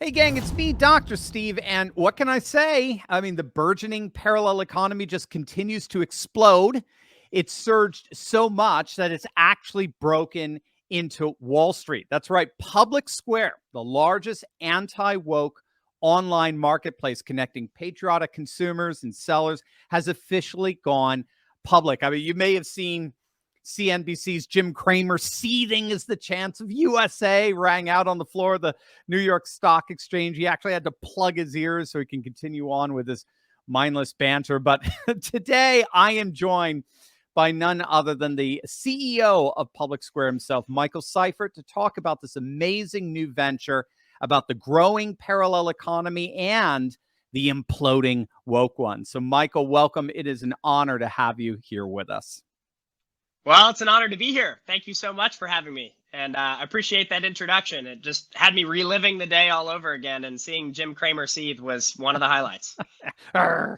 Hey, gang, it's me, Dr. Steve. And what can I say? I mean, the burgeoning parallel economy just continues to explode. It's surged so much that it's actually broken into Wall Street. That's right. Public Square, the largest anti woke online marketplace connecting patriotic consumers and sellers, has officially gone public. I mean, you may have seen CNBC's Jim Cramer seething as the chance of USA rang out on the floor of the New York Stock Exchange. He actually had to plug his ears so he can continue on with his mindless banter. But today I am joined by none other than the CEO of Public Square himself, Michael Seifert, to talk about this amazing new venture, about the growing parallel economy and the imploding woke one. So, Michael, welcome. It is an honor to have you here with us. Well, it's an honor to be here. Thank you so much for having me. And I appreciate that introduction. It just had me reliving the day all over again, and seeing Jim Cramer seethe was one of the highlights. I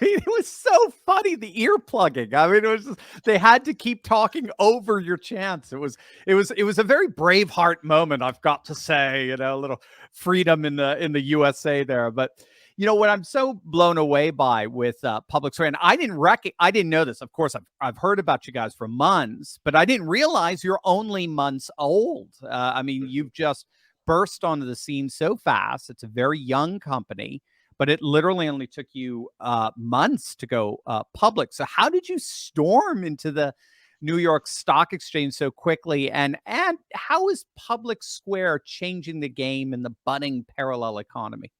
mean, it was so funny, the ear plugging. I mean, it was just, they had to keep talking over your chants. It was a very Braveheart moment, I've got to say, a little freedom in the USA there. But what I'm so blown away by with Public Square, and I didn't know this. Of course, I've heard about you guys for months, but I didn't realize you're only months old. I mean, you've just burst onto the scene so fast. It's a very young company, but it literally only took you months to go public. So how did you storm into the New York Stock Exchange so quickly? And how is Public Square changing the game in the budding parallel economy?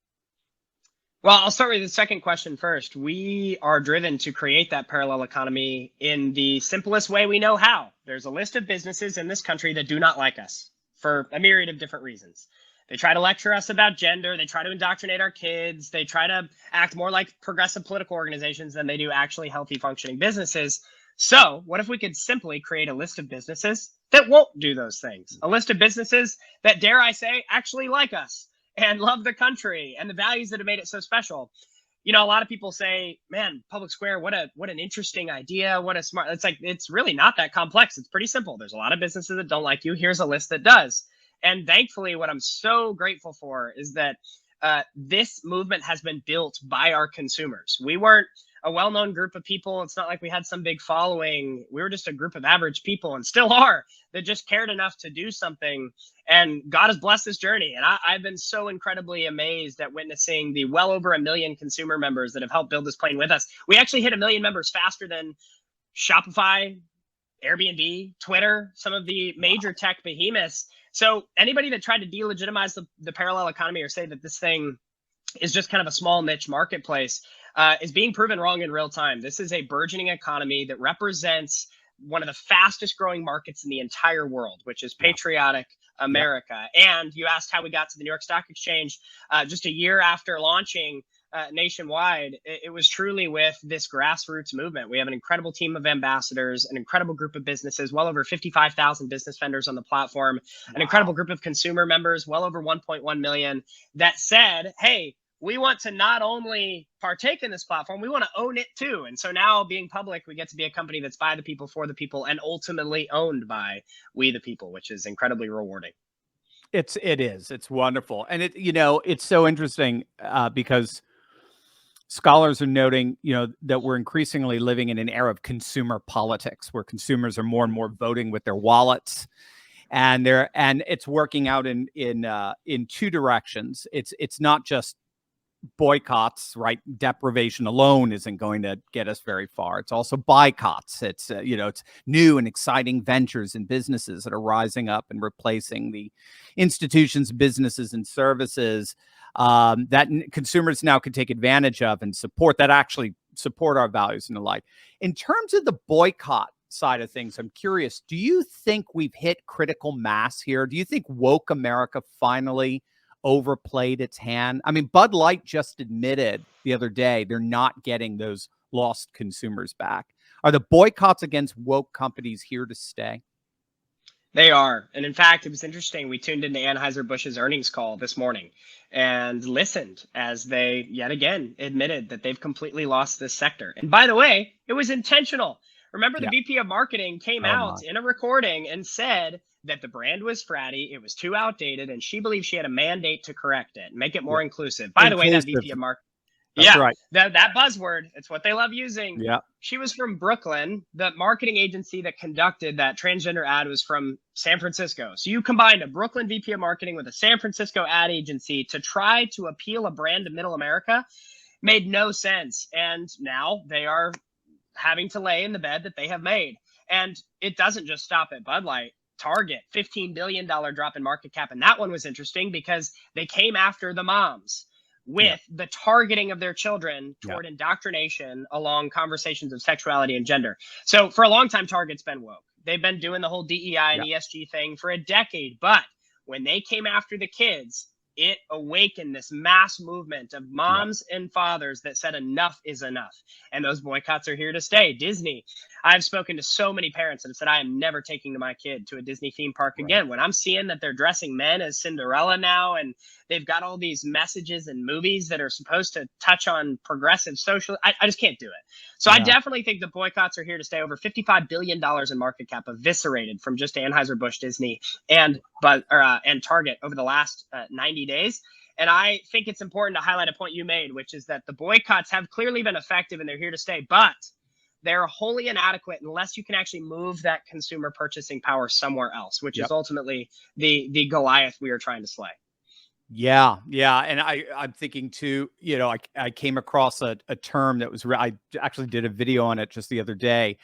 Well, I'll start with the second question first. We are driven to create that parallel economy in the simplest way we know how. There's a list of businesses in this country that do not like us for a myriad of different reasons. They try to lecture us about gender. They try to indoctrinate our kids. They try to act more like progressive political organizations than they do actually healthy, functioning businesses. So what if we could simply create a list of businesses that won't do those things? A list of businesses that, dare I say, actually like us and love the country and the values that have made it so special. A lot of people say, man, Public Square, what an interesting idea. What a smart, it's really not that complex. It's pretty simple. There's a lot of businesses that don't like you. Here's a list that does. And thankfully, what I'm so grateful for is that this movement has been built by our consumers. We weren't a well-known group of people. It's not like we had some big following. We were just a group of average people, and still are, that just cared enough to do something. And God has blessed this journey. And I've been so incredibly amazed at witnessing the well over 1 million consumer members that have helped build this plane with us. We actually hit 1 million members faster than Shopify, Airbnb, Twitter, some of the major tech behemoths. So anybody that tried to delegitimize the parallel economy or say that this thing is just kind of a small niche marketplace is being proven wrong in real time. This is a burgeoning economy that represents one of the fastest growing markets in the entire world, which is patriotic America. And you asked how we got to the New York Stock Exchange. Just a year after launching nationwide, it was truly with this grassroots movement. We have an incredible team of ambassadors, an incredible group of businesses, well over 55,000 business vendors on the platform, an incredible group of consumer members, well over 1.1 million, that said, hey, we want to not only partake in this platform, we want to own it too. And so now, being public, we get to be a company that's by the people, for the people, and ultimately owned by we the people, which is incredibly rewarding. It's wonderful. And it's so interesting because scholars are noting, that we're increasingly living in an era of consumer politics, where consumers are more and more voting with their wallets, and it's working out in two directions. It's not just boycotts, right? Deprivation alone isn't going to get us very far. It's also boycotts. It's it's new and exciting ventures and businesses that are rising up and replacing the institutions, businesses, and services that consumers now can take advantage of and support, that actually support our values and the like. In terms of the boycott side of things, I'm curious, do you think we've hit critical mass here? Do you think woke America finally overplayed its hand? I mean, Bud Light just admitted the other day they're not getting those lost consumers back. Are the boycotts against woke companies here to stay? They are. And in fact, it was interesting. We tuned into Anheuser-Busch's earnings call this morning and listened as they yet again admitted that they've completely lost this sector. And by the way, it was intentional. Remember, the Yeah. VP of marketing came Oh my. out in a recording and said that the brand was fratty, it was too outdated, and she believed she had a mandate to correct it, make it more Yeah. inclusive. By the way, that Inclusive. VP of marketing, That's yeah, right. that buzzword, it's what they love using. Yeah. She was from Brooklyn. The marketing agency that conducted that transgender ad was from San Francisco. So you combined a Brooklyn VP of marketing with a San Francisco ad agency to try to appeal a brand to middle America. Made no sense. And now they are having to lay in the bed that they have made. And it doesn't just stop at Bud Light. Target, $15 billion drop in market cap. And that one was interesting because they came after the moms with the targeting of their children toward indoctrination along conversations of sexuality and gender. So for a long time, Target's been woke. They've been doing the whole DEI and ESG thing for a decade. But when they came after the kids, it awakened this mass movement of moms and fathers that said enough is enough. And those boycotts are here to stay. Disney. I've spoken to so many parents that have said, I am never taking my kid to a Disney theme park again. When I'm seeing that they're dressing men as Cinderella now, and they've got all these messages and movies that are supposed to touch on progressive social, I just can't do it. So I definitely think the boycotts are here to stay. Over $55 billion in market cap eviscerated from just Anheuser-Busch, Disney, and Target over the last 90 days. And I think it's important to highlight a point you made, which is that the boycotts have clearly been effective and they're here to stay, but they're wholly inadequate unless you can actually move that consumer purchasing power somewhere else, which is ultimately the Goliath we are trying to slay. Yeah. Yeah. And I'm thinking too, I came across a term that was, I actually did a video on it just the other day.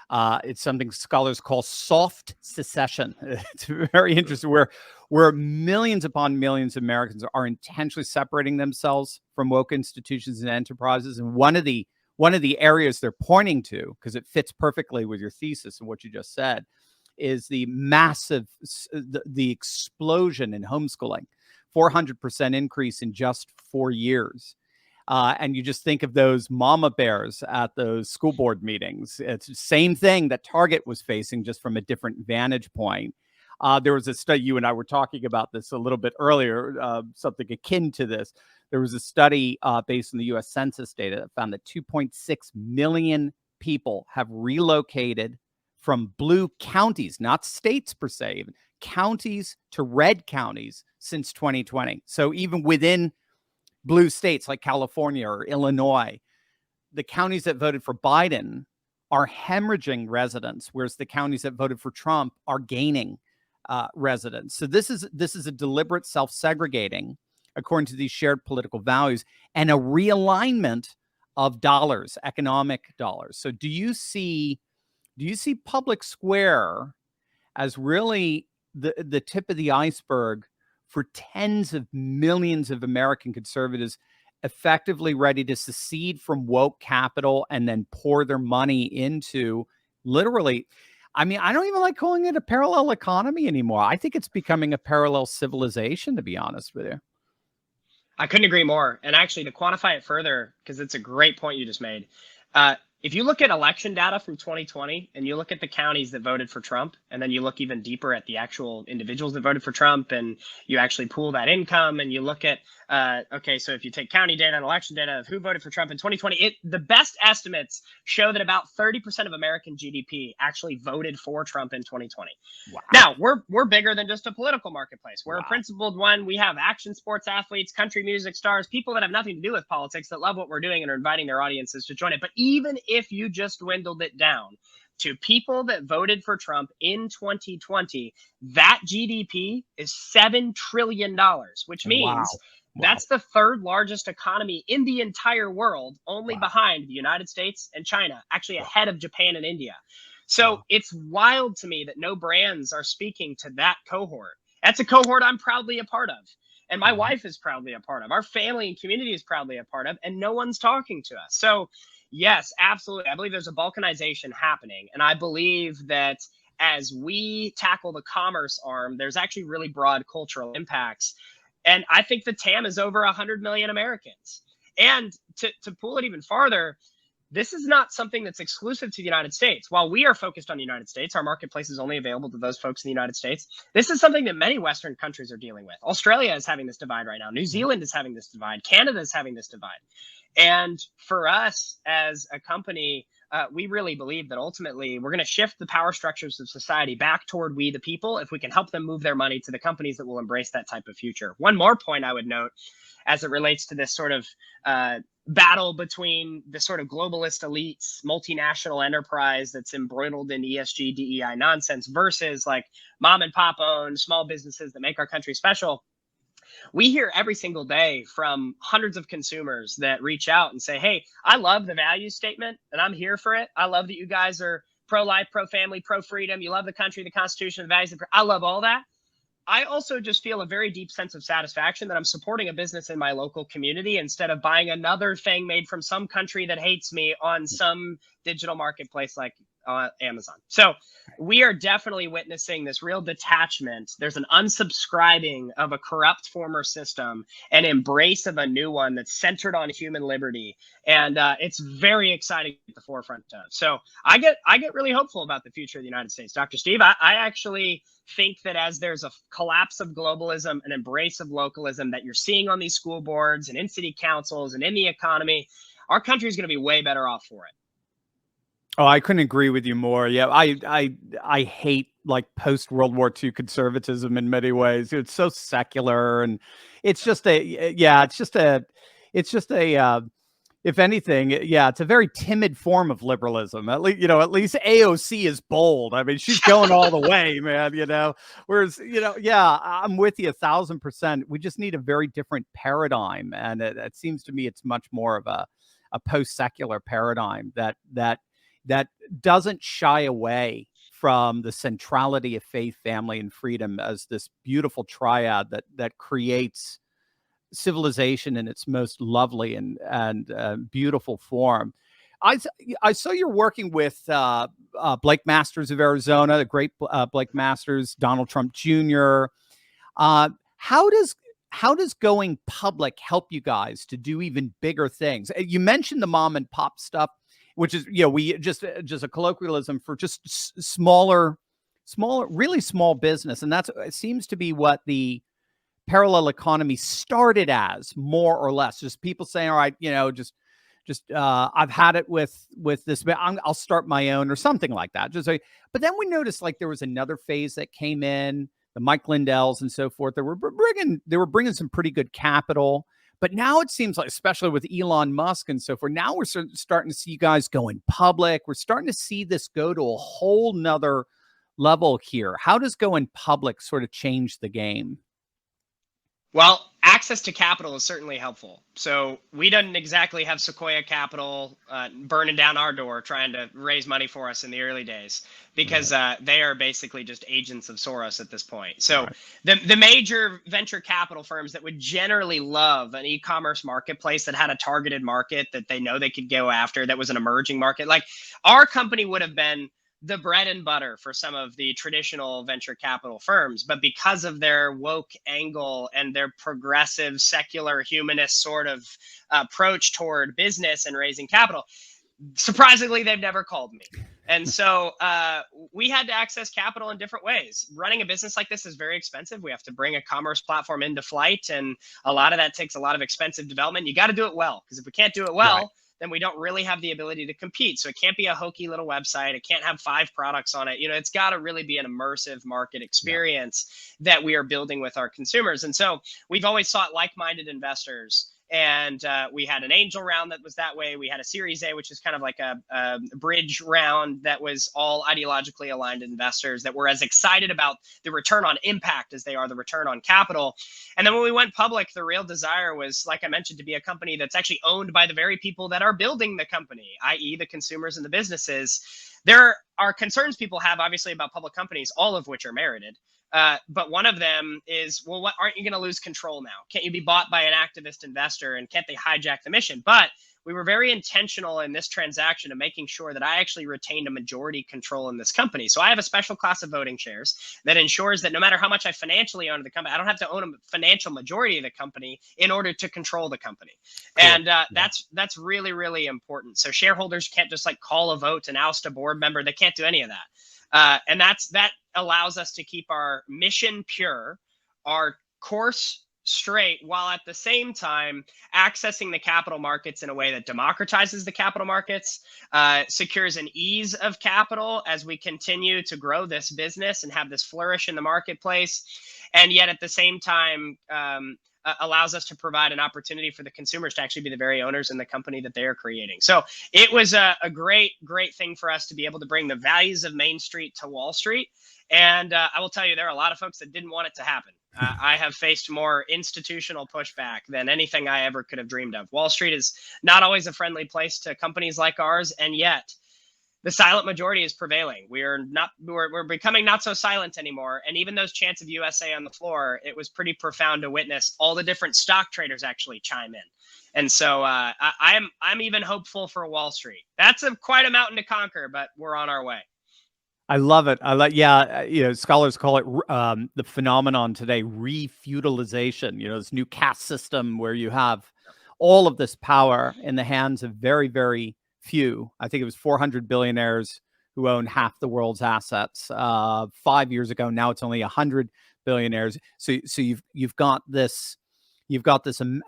It's something scholars call soft secession. It's very interesting where millions upon millions of Americans are intentionally separating themselves from woke institutions and enterprises. And one of the areas they're pointing to, because it fits perfectly with your thesis and what you just said, is the massive, the explosion in homeschooling, 400% increase in just 4 years. And you just think of those mama bears at those school board meetings. It's the same thing that Target was facing, just from a different vantage point. There was a study, you and I were talking about this a little bit earlier, something akin to this. There was a study based on the U.S. Census data that found that 2.6 million people have relocated from blue counties, not states per se, even counties to red counties since 2020. So even within blue states like California or Illinois, the counties that voted for Biden are hemorrhaging residents, whereas the counties that voted for Trump are gaining residents. So this is a deliberate self-segregating according to these shared political values and a realignment of dollars, economic dollars. So do you see public square as really the tip of the iceberg for tens of millions of American conservatives effectively ready to secede from woke capital and then pour their money into literally, I mean, I don't even like calling it a parallel economy anymore. I think it's becoming a parallel civilization, to be honest with you. I couldn't agree more. And actually, to quantify it further, because it's a great point you just made, if you look at election data from 2020 and you look at the counties that voted for Trump, and then you look even deeper at the actual individuals that voted for Trump, and you actually pool that income and you look at, okay, so if you take county data and election data of who voted for Trump in 2020, the best estimates show that about 30% of American GDP actually voted for Trump in 2020. Wow. Now, we're bigger than just a political marketplace. We're a principled one. We have action sports athletes, country music stars, people that have nothing to do with politics that love what we're doing and are inviting their audiences to join it. But even if you just dwindled it down to people that voted for Trump in 2020, that GDP is $7 trillion, which means that's the third largest economy in the entire world, only behind the United States and China, actually ahead of Japan and India. So it's wild to me that no brands are speaking to that cohort. That's a cohort I'm proudly a part of. And my wife is proudly a part of. Our family and community is proudly a part of. And no one's talking to us. So yes, absolutely. I believe there's a balkanization happening. And I believe that as we tackle the commerce arm, there's actually really broad cultural impacts. And I think the TAM is over 100 million Americans. And to pull it even farther, this is not something that's exclusive to the United States. While we are focused on the United States, our marketplace is only available to those folks in the United States. This is something that many Western countries are dealing with. Australia is having this divide right now. New Zealand is having this divide. Canada is having this divide. And for us as a company, we really believe that ultimately we're going to shift the power structures of society back toward we the people if we can help them move their money to the companies that will embrace that type of future. One more point I would note as it relates to this sort of battle between the sort of globalist elites, multinational enterprise that's embroiled in ESG, DEI nonsense versus like mom and pop owned small businesses that make our country special. We hear every single day from hundreds of consumers that reach out and say, hey, I love the value statement and I'm here for it. I love that you guys are pro-life, pro-family, pro-freedom. You love the country, the Constitution, the values. I love all that. I also just feel a very deep sense of satisfaction that I'm supporting a business in my local community instead of buying another thing made from some country that hates me on some digital marketplace like Amazon. So we are definitely witnessing this real detachment. There's an unsubscribing of a corrupt former system and embrace of a new one that's centered on human liberty. And it's very exciting at the forefront of. So I get really hopeful about the future of the United States. Dr. Steve, I actually think that as there's a collapse of globalism, an embrace of localism that you're seeing on these school boards and in city councils and in the economy, our country is going to be way better off for it. Oh, I couldn't agree with you more. Yeah, I hate like post World War II conservatism in many ways. It's so secular, and it's just if anything, yeah, it's a very timid form of liberalism. At least AOC is bold. I mean, she's going all the way, man. Whereas yeah, I'm with you 1,000%. We just need a very different paradigm, and it seems to me it's much more of a post secular paradigm that doesn't shy away from the centrality of faith, family, and freedom as this beautiful triad that creates civilization in its most lovely and beautiful form. I saw you're working with Blake Masters of Arizona, the great Blake Masters, Donald Trump Jr. How does going public help you guys to do even bigger things? You mentioned the mom and pop stuff, which is, we just a colloquialism for just smaller, really small business. And it seems to be what the parallel economy started as, more or less. Just people saying, all right, I've had it with this, but I'll start my own or something like that. But then we noticed like there was another phase that came in, the Mike Lindells and so forth. They were bringing some pretty good capital. But now it seems like, especially with Elon Musk and so forth, now we're starting to see you guys going public. We're starting to see this go to a whole nother level here. How does going public sort of change the game? Well, access to capital is certainly helpful. So we didn't exactly have Sequoia Capital burning down our door trying to raise money for us in the early days, because they are basically just agents of Soros at this point. So the major venture capital firms that would generally love an e-commerce marketplace that had a targeted market that they know they could go after, that was an emerging market, like our company would have been the bread and butter for some of the traditional venture capital firms. But because of their woke angle and their progressive, secular, humanist sort of approach toward business and raising capital, surprisingly, they've never called me. And so we had to access capital in different ways. Running a business like this is very expensive. We have to bring a commerce platform into flight, and a lot of that takes a lot of expensive development. You got to do it well, because if we can't do it well, then we don't really have the ability to compete. So it can't be a hokey little website. It can't have 5 products on it. It's got to really be an immersive market experience that we are building with our consumers. And so we've always sought like-minded investors. And we had an angel round that was that way. We had a Series A, which is kind of like a bridge round that was all ideologically aligned investors that were as excited about the return on impact as they are the return on capital. And then when we went public, the real desire was, like I mentioned, to be a company that's actually owned by the very people that are building the company, i.e. the consumers and the businesses. There are concerns people have, obviously, about public companies, all of which are merited. But one of them is, well, what, aren't you going to lose control now? Can't you be bought by an activist investor, and can't they hijack the mission? But we were very intentional in this transaction of making sure that I actually retained a majority control in this company. So I have a special class of voting shares that ensures that no matter how much I financially own the company, I don't have to own a financial majority of the company in order to control the company. Cool. And that's really, really important. So shareholders can't just like call a vote and oust a board member. They can't do any of that. And that allows us to keep our mission pure, our course straight, while at the same time accessing the capital markets in a way that democratizes the capital markets, secures an ease of capital as we continue to grow this business and have this flourish in the marketplace, and yet at the same time allows us to provide an opportunity for the consumers to actually be the very owners in the company that they are creating. So it was a great thing for us to be able to bring the values of Main Street to Wall Street. And I will tell you, there are a lot of folks that didn't want it to happen. I have faced more institutional pushback than anything I ever could have dreamed of. Wall Street is not always a friendly place to companies like ours, and yet the silent majority is prevailing. We're becoming not so silent anymore. And even those chants of USA on the floor, it was pretty profound to witness all the different stock traders actually chime in. And so I'm even hopeful for Wall Street. That's quite a mountain to conquer, but we're on our way. I love it. Scholars call it the phenomenon today, refeudalization. This new caste system where you have all of this power in the hands of very, very few. I think it was 400 billionaires who own half the world's assets 5 years ago. Now it's only 100 billionaires. So you've got this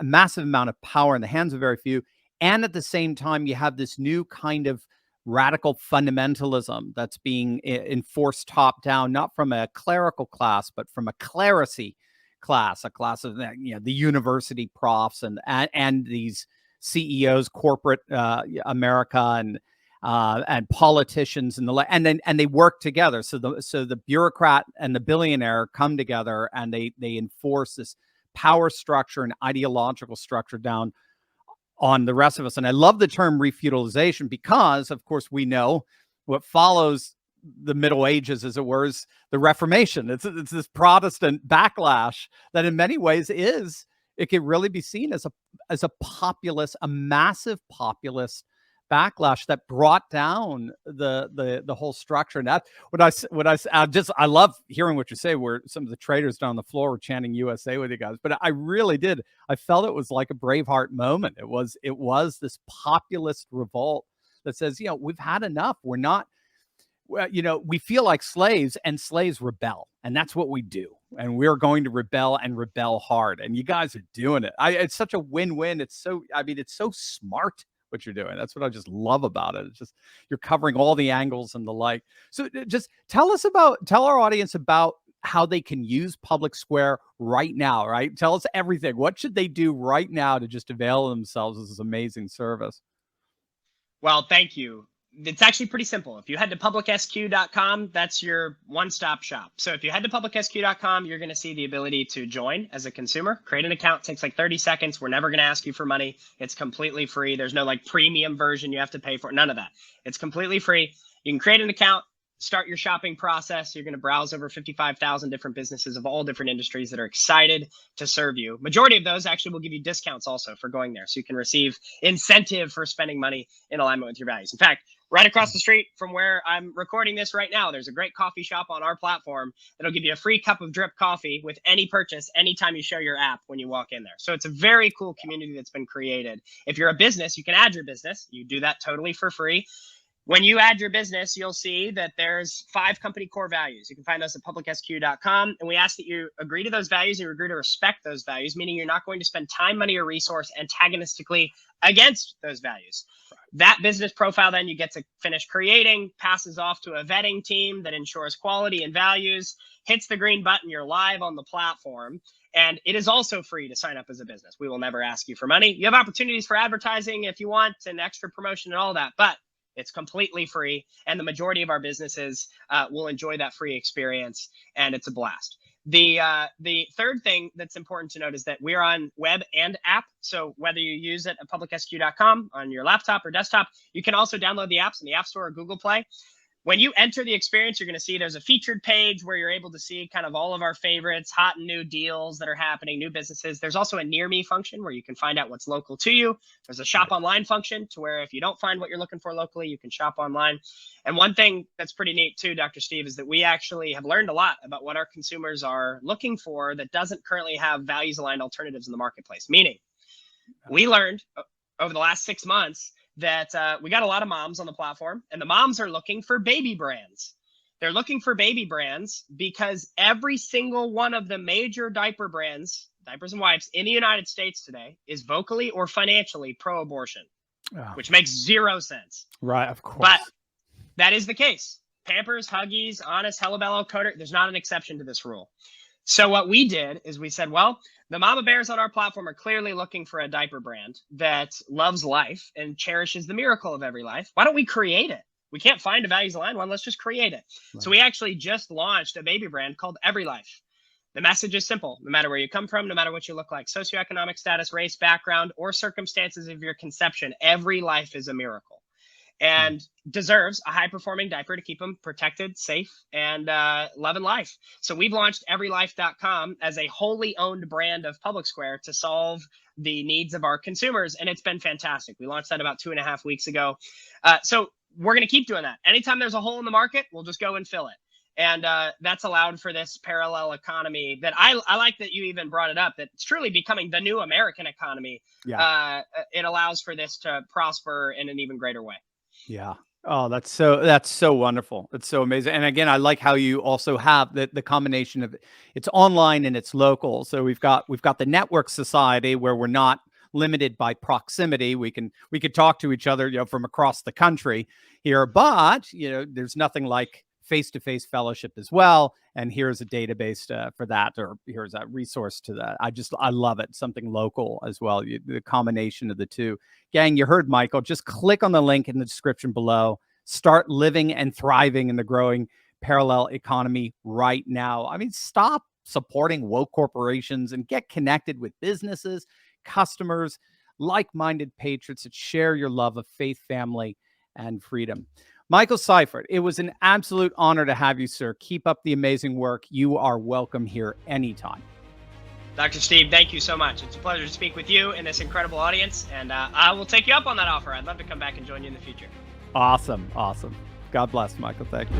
massive amount of power in the hands of very few, and at the same time you have this new kind of radical fundamentalism that's being enforced top down, not from a clerical class, but from a clerisy class, a class of the university profs and these CEOs, corporate America, and politicians and they work together. So the bureaucrat and the billionaire come together and they enforce this power structure and ideological structure down on the rest of us. And I love the term refeudalization because, of course, we know what follows the Middle Ages, as it were, is the Reformation. It's this Protestant backlash that in many ways it can really be seen as a massive populist backlash that brought down the whole structure. And that's I love hearing what you say, where some of the traders down the floor were chanting USA with you guys. But I really did. I felt it was like a Braveheart moment. It was this populist revolt that says, we've had enough. We're not, we feel like slaves, and slaves rebel, and that's what we do. And we're going to rebel, and rebel hard. And you guys are doing it. It's such a win-win. It's so smart what you're doing. That's what I just love about it. It's just, you're covering all the angles and the like. So just tell our audience about how they can use Public Square right now, right? Tell us everything. What should they do right now to just avail themselves of this amazing service? Well, thank you. It's actually pretty simple. If you head to publicsq.com, that's your one-stop shop. So if you head to publicsq.com, you're going to see the ability to join as a consumer. Create an account. It takes like 30 seconds. We're never going to ask you for money. It's completely free. There's no premium version you have to pay for. None of that. It's completely free. You can create an account, start your shopping process. You're going to browse over 55,000 different businesses of all different industries that are excited to serve you. Majority of those actually will give you discounts also for going there. So you can receive incentive for spending money in alignment with your values. In fact, right across the street from where I'm recording this right now, there's a great coffee shop on our platform that'll give you a free cup of drip coffee with any purchase anytime you show your app when you walk in there. So it's a very cool community that's been created. If you're a business, you can add your business. You do that totally for free. When you add your business, you'll see that there's 5 company core values. You can find us at publicsq.com. And we ask that you agree to those values and you agree to respect those values, meaning you're not going to spend time, money, or resource antagonistically against those values. That business profile then you get to finish creating, passes off to a vetting team that ensures quality and values, hits the green button, you're live on the platform. And it is also free to sign up as a business. We will never ask you for money. You have opportunities for advertising if you want, and extra promotion and all that, but it's completely free. And the majority of our businesses will enjoy that free experience, and it's a blast. The third thing that's important to note is that we're on web and app. So whether you use it at publicsq.com on your laptop or desktop, you can also download the apps in the App Store or Google Play. When you enter the experience, you're going to see there's a featured page where you're able to see kind of all of our favorites, hot and new deals that are happening, new businesses. There's also a near me function where you can find out what's local to you. There's a shop online function to where if you don't find what you're looking for locally, you can shop online. And one thing that's pretty neat too, Dr. Steve, is that we actually have learned a lot about what our consumers are looking for that doesn't currently have values aligned alternatives in the marketplace. Meaning, we learned over the last 6 months that we got a lot of moms on the platform, and the moms are looking for baby brands. They're looking for baby brands because every single one of the major diaper brands diapers and wipes, in the United States today is vocally or financially pro-abortion, Oh, which makes zero sense. right, of course. But that is the case. Pampers, Huggies, Honest, Hello Bello, Coder, there's not an exception to this rule. So what we did is we said, well, the mama bears on our platform are clearly looking for a diaper brand that loves life and cherishes the miracle of every life. Why don't we create it? We can't find a values aligned one. Let's just create it. Right. So we actually just launched a baby brand called Every Life. The message is simple. No matter where you come from, no matter what you look like, socioeconomic status, race, background, or circumstances of your conception, every life is a miracle and deserves a high-performing diaper to keep them protected, safe, and loving life. So we've launched everylife.com as a wholly owned brand of Public Square to solve the needs of our consumers, and it's been fantastic. We launched that about 2.5 weeks ago. So we're going to keep doing that. Anytime there's a hole in the market, we'll just go and fill it. And that's allowed for this parallel economy that I like that you even brought it up, that it's truly becoming the new American economy. Yeah. It allows for this to prosper in an even greater way. Yeah. Oh, that's so wonderful. It's so amazing. And again, I like how you also have the combination of it's online and it's local. So we've got the network society where we're not limited by proximity. We could talk to each other, from across the country here, but there's nothing like face-to-face fellowship as well. And here's a database for that, or here's a resource to that. I love it. Something local as well. The combination of the two. Gang, you heard Michael. Just click on the link in the description below. Start living and thriving in the growing parallel economy right now. I mean, stop supporting woke corporations and get connected with businesses, customers, like-minded patriots that share your love of faith, family, and freedom. Michael Seifert, it was an absolute honor to have you, sir. Keep up the amazing work. You are welcome here anytime. Dr. Steve, thank you so much. It's a pleasure to speak with you and this incredible audience, and I will take you up on that offer. I'd love to come back and join you in the future. Awesome. God bless, Michael. Thank you.